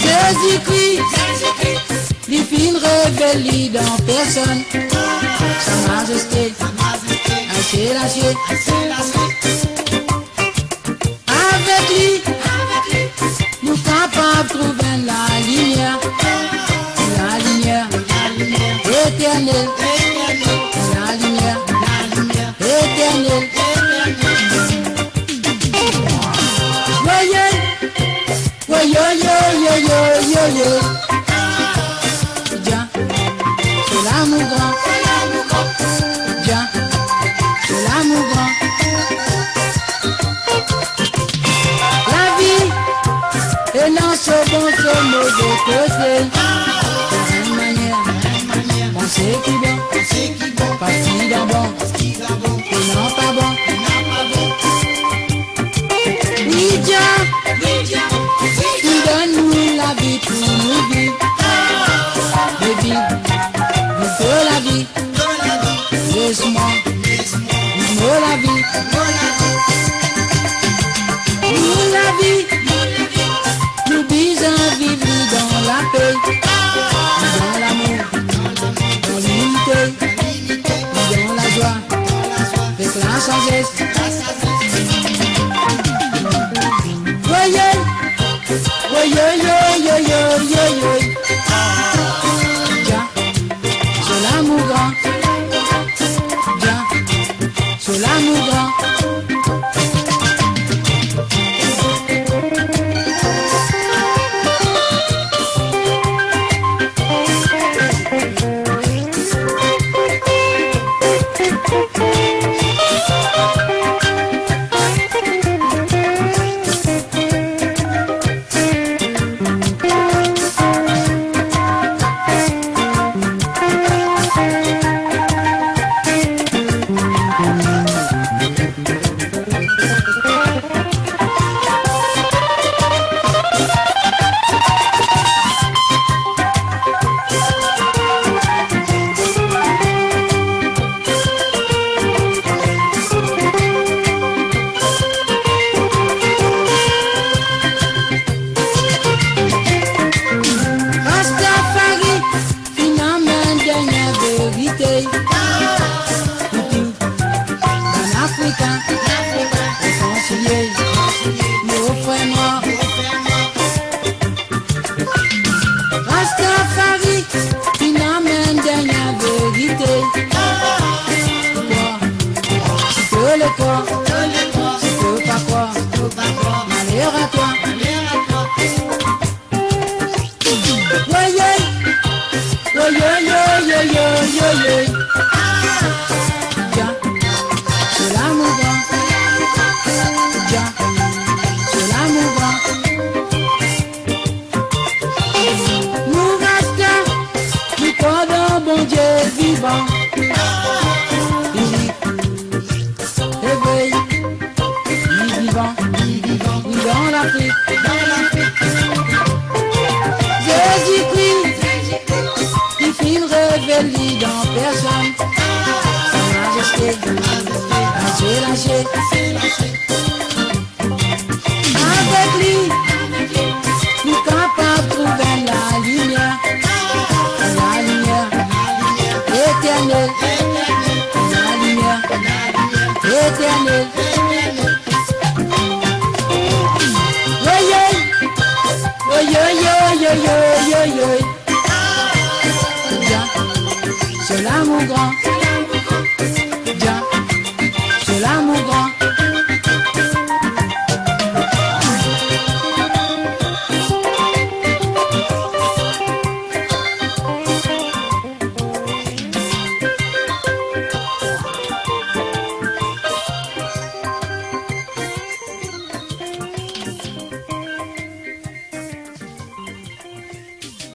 Jésus-Christ, les filles révélées dans personne. Sa Majesté, assez lâché. Avec lui, nous capables de trouver la lumière éternelle, la lumière éternelle. Voyez, Dieu, c'est l'amour grand. Dieu, c'est l'amour grand. La vie est dans ce bon, ce mauvais côté. De une manière, penser qui bon, partie d'un bon, et non pas bon. Oui, Dieu, tu donnes-nous la vie pour nous vivre. Et vivre de la vie. Laisse-moi vivre la vie. Nous la vie, nous bisons vivre dans la paix, dans l'amour, dans l'unité, dans la joie, avec la sagesse. Voyez, Dieu, c'est l'amour grand. Dieu, c'est l'amour grand. Dans personne, Sa Majesté, assez lâché. Avec lui, nous capables de trouver la lumière éternelle, la lumière éternelle. C'est l'amour grand.